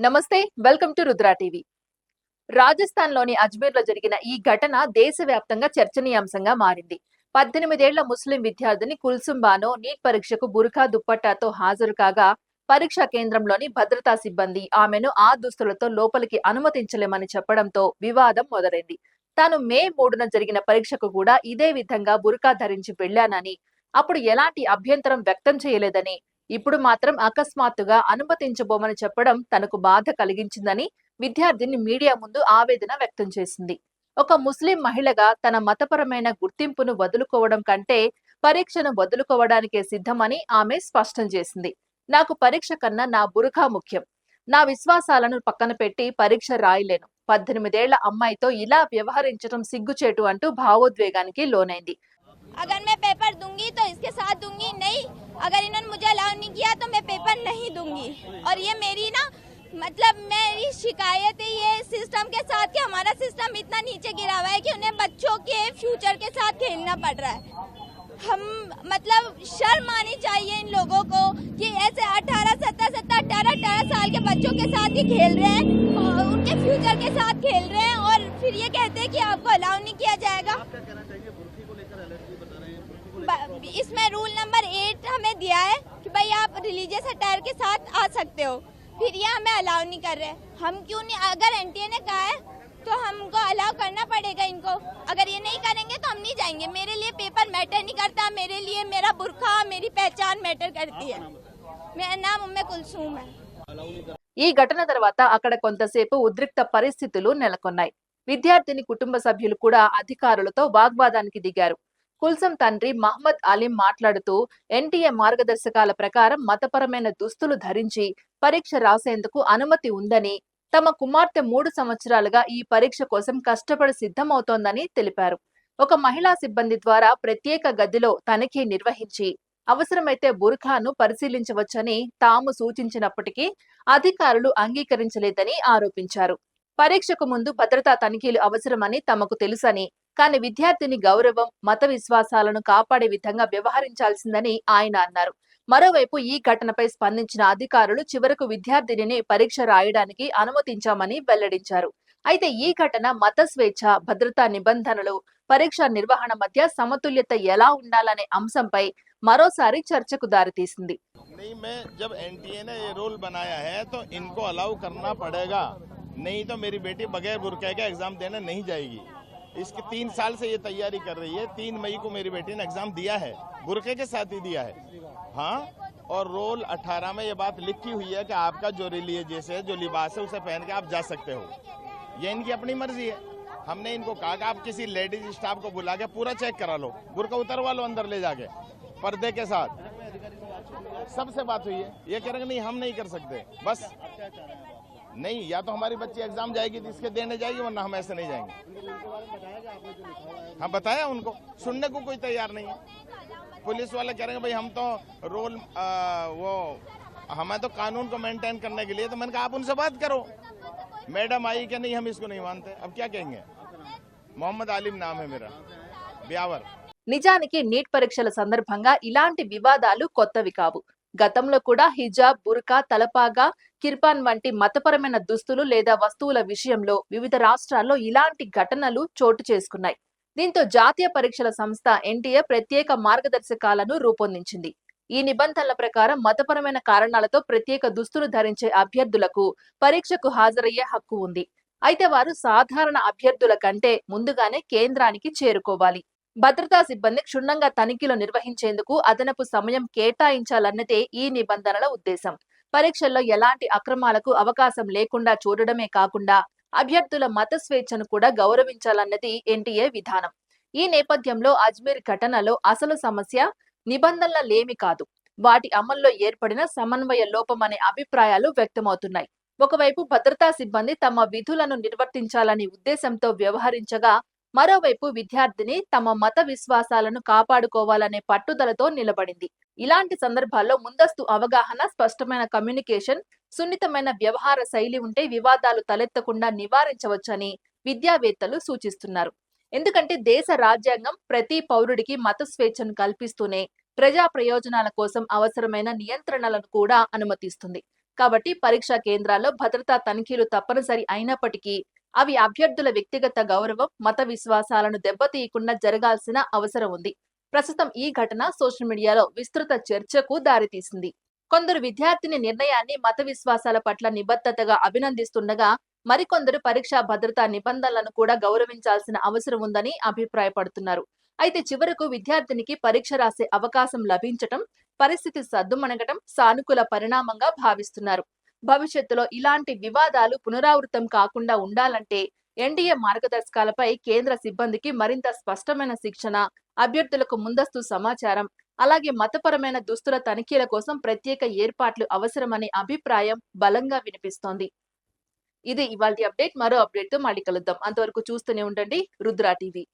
నమస్తే, welcome to Rudra TV. రాజస్థాన్లోని అజ్మీర్లో జరిగిన ఈ ఘటన దేశవ్యాప్తంగా చర్చనీయాంశంగా మారింది. 18 ఏళ్ల ముస్లిం విద్యార్థిని కుల్సుం బానో నీట్ పరీక్షకు బురఖా దుప్పట్టాతో హాజరు కాగా పరీక్షా కేంద్రంలోని భద్రతా సిబ్బంది ఆమెను ఆ దుస్తులతో లోపలికి అనుమతించలేమని చెప్పడంతో వివాదం మొదలైంది. తాను మే 3న జరిగిన పరీక్షకు కూడా ఇదే విధంగా బురఖా ధరించి వెళ్లానని, అప్పుడు ఎలాంటి అభ్యంతరం వ్యక్తం చేయలేదని, ఇప్పుడు మాత్రం అకస్మాత్తుగా అనుమతించబోమని చెప్పడం తనకు బాధ కలిగించిందని విద్యార్థిని మీడియా ముందు ఆవేదన వ్యక్తం చేసింది. ఒక ముస్లిం మహిళగా తన మతపరమైన గుర్తింపును వదులుకోవడం కంటే పరీక్షను వదులుకోవడానికే సిద్ధమని ఆమె స్పష్టం చేసింది. నాకు పరీక్ష కన్నా నా బురఖా ముఖ్యం. నా విశ్వాసాలను పక్కన పెట్టి పరీక్ష రాయలేను. 18 ఏళ్ల అమ్మాయితో ఇలా వ్యవహరించడం సిగ్గుచేటు అంటూ భావోద్వేగానికి లోనైంది. अगर मैं पेपर दूंगी तो इसके साथ दूंगी, नहीं अगर इन्होंने मुझे अलाउ नहीं किया तो मैं पेपर नहीं दूंगी। और ये मेरी ना मतलब मेरी शिकायत है ये सिस्टम के साथ कि हमारा सिस्टम इतना नीचे गिरा हुआ है कि उन्हें बच्चों के फ्यूचर के साथ खेलना पड़ रहा है। हम मतलब शर्म आनी चाहिए इन लोगों को कि ऐसे 18 साल के बच्चों के साथ ही खेल रहे हैं और उनके फ्यूचर के साथ खेल रहे हैं और फिर ये कहते हैं कि आपको अलाउ नहीं किया जाएगा। इसमें रूल नंबर 8 हमें दिया है कि भाई आप रिलीजियस अटायर के साथ आ सकते हो, फिर ये हमें अलाउ नहीं कर रहे। हम क्यों नहीं, अगर एनटीए ने कहा है तो हमको अलाउ करना पड़ेगा इनको। अगर ये नहीं करेंगे तो हम नहीं जाएंगे। मेरे लिए पेपर मैटर नहीं करता, मेरे लिए मेरा बुरखा मेरी पहचान मैटर करती है। मेरा नाम उम्मे कुलसूम है। ఈ ఘటన తర్వాత అక్కడ కొంతసేపు ఉద్రిక్త పరిస్థితులు నెలకొన్నాయి. విద్యార్థిని కుటుంబ సభ్యులు కూడా అధికారులతో వాగ్వాదానికి దిగారు. కుల్సం తండ్రి మహమ్మద్ అలీం మాట్లాడుతూ ఎన్టీఏ మార్గదర్శకాల ప్రకారం మతపరమైన దుస్తులు ధరించి పరీక్ష రాసేందుకు అనుమతి ఉందని, తమ కుమార్తె 3 సంవత్సరాలుగా ఈ పరీక్ష కోసం కష్టపడి సిద్ధమవుతోందని తెలిపారు. ఒక మహిళా సిబ్బంది ద్వారా ప్రత్యేక గదిలో తనిఖీ నిర్వహించి అవసరమైతే బురఖాను పరిశీలించవచ్చని తాము సూచించినప్పటికీ అధికారులు అంగీకరించలేదని ఆరోపించారు. పరీక్షకు ముందు భద్రతా తనిఖీలు అవసరమని తమకు తెలుసని, కానీ విద్యార్థిని గౌరవం, మత విశ్వాసాలను కాపాడే విధంగా వ్యవహరించాల్సిందని ఆయన అన్నారు. మరోవైపు ఈ ఘటనపై స్పందించిన అధికారులు చివరకు విద్యార్థినిని పరీక్ష రాయడానికి అనుమతించామని వెల్లడించారు. అయితే ఈ ఘటన మత స్వేచ్ఛ, భద్రతా నిబంధనలు, పరీక్ష నిర్వహణ మధ్య సమతుల్యత ఎలా ఉండాలనే అంశంపై మరోసారి చర్చకు దారితీసింది. नहीं तो मेरी बेटी बगैर बुरके का एग्जाम देने नहीं जाएगी। इसकी 3 साल से ये तैयारी कर रही है। 3 मई को मेरी बेटी ने एग्जाम दिया है, बुरके के साथ ही दिया है। हाँ, और रोल 18 में ये बात लिखी हुई है कि आपका जो रिलीजियस है, जो लिबास है, उसे पहन के आप जा सकते हो। ये इनकी अपनी मर्जी है। हमने इनको कहा कि आप किसी लेडीज स्टाफ को बुला के पूरा चेक करा लो, बुरका उतरवा लो अंदर ले जाके पर्दे के साथ। सबसे बात हुई है, ये कह रहे नहीं हम नहीं कर सकते। बस नहीं, या तो हमारी बच्ची एग्जाम जाएगी तो इसके देने जाएगी, वरना हम ऐसे नहीं जाएंगे। हाँ बताया उनको, सुनने को कोई तैयार नहीं है। पुलिस वाले कह रहे हैं भाई हम तो रोल वो हमें तो कानून को मेंटेन करने के लिए, तो मैंने कहा आप उनसे बात करो। मैडम आई कि नहीं हम इसको नहीं मानते, अब क्या कहेंगे। मोहम्मद आलिम नाम है मेरा, ब्यावर। నిజానికి నీట్ పరీక్షల సందర్భంగా ఇలాంటి వివాదాలు కొత్తవి కావు. గతంలో కూడా హిజాబ్, బురకా, తలపాగా, కిర్పాన్ వంటి మతపరమైన దుస్తులు లేదా వస్తువుల విషయంలో వివిధ రాష్ట్రాల్లో ఇలాంటి ఘటనలు చోటు చేసుకున్నాయి. దీంతో జాతీయ పరీక్షల సంస్థ ఎన్టీఏ ప్రత్యేక మార్గదర్శకాలను రూపొందించింది. ఈ నిబంధనల ప్రకారం మతపరమైన కారణాలతో ప్రత్యేక దుస్తులు ధరించే అభ్యర్థులకు పరీక్షకు హాజరయ్యే హక్కు ఉంది. అయితే వారు సాధారణ అభ్యర్థుల కంటే ముందుగానే కేంద్రానికి చేరుకోవాలి. భద్రతా సిబ్బంది క్షుణ్ణంగా తనిఖీలు నిర్వహించేందుకు అదనపు సమయం కేటాయించాలన్నదే ఈ నిబంధనల ఉద్దేశం. పరీక్షల్లో ఎలాంటి అక్రమాలకు అవకాశం లేకుండా చూడడమే కాకుండా అభ్యర్థుల మత స్వేచ్ఛను కూడా గౌరవించాలన్నది ఎన్టీఏ విధానం. ఈ నేపథ్యంలో అజ్మీర్ ఘటనలో అసలు సమస్య నిబంధనలేమి కాదు, వాటి అమల్లో ఏర్పడిన సమన్వయ లోపమనే అభిప్రాయాలు వ్యక్తమవుతున్నాయి. ఒకవైపు భద్రతా సిబ్బంది తమ విధులను నిర్వర్తించాలని ఉద్దేశంతో వ్యవహరించగా, మరోవైపు విద్యార్థిని తమ మత విశ్వాసాలను కాపాడుకోవాలనే పట్టుదలతో నిలబడింది. ఇలాంటి సందర్భాల్లో ముందస్తు అవగాహన, స్పష్టమైన కమ్యూనికేషన్, సున్నితమైన వ్యవహార శైలి ఉంటే వివాదాలు తలెత్తకుండా నివారించవచ్చని విద్యావేత్తలు సూచిస్తున్నారు. ఎందుకంటే దేశ రాజ్యాంగం ప్రతి పౌరుడికి మత స్వేచ్ఛను కల్పిస్తూనే ప్రజా ప్రయోజనాల కోసం అవసరమైన నియంత్రణలను కూడా అనుమతిస్తుంది. కాబట్టి పరీక్షా కేంద్రాల్లో భద్రతా తనిఖీలు తప్పనిసరి అయినప్పటికీ అవి అభ్యర్థుల వ్యక్తిగత గౌరవం, మత విశ్వాసాలను దెబ్బతీయకుండా జరగాల్సిన అవసరం ఉంది. ప్రస్తుతం ఈ ఘటన సోషల్ మీడియాలో విస్తృత చర్చకు దారితీసింది. కొందరు విద్యార్థిని నిర్ణయాన్ని మత విశ్వాసాల పట్ల నిబద్ధతగా అభినందిస్తుండగా, మరికొందరు పరీక్షా భద్రతా నిబంధనలను కూడా గౌరవించాల్సిన అవసరం ఉందని అభిప్రాయపడుతున్నారు. అయితే చివరకు విద్యార్థినికి పరీక్ష రాసే అవకాశం లభించటం, పరిస్థితి సద్దుమణగటం సానుకూల పరిణామంగా భావిస్తున్నారు. భవిష్యత్తులో ఇలాంటి వివాదాలు పునరావృతం కాకుండా ఉండాలంటే ఎన్డీఏ మార్గదర్శకాలపై కేంద్ర సిబ్బందికి మరింత స్పష్టమైన శిక్షణ, అభ్యర్థులకు ముందస్తు సమాచారం, అలాగే మతపరమైన దుస్తుల తనిఖీల కోసం ప్రత్యేక ఏర్పాట్లు అవసరమనే అభిప్రాయం బలంగా వినిపిస్తోంది. ఇది ఇవాల్టి అప్డేట్. మరో అప్డేట్ తో మళ్ళీ కలుద్దాం. అంతవరకు చూస్తూనే ఉండండి రుద్రా టీవీ.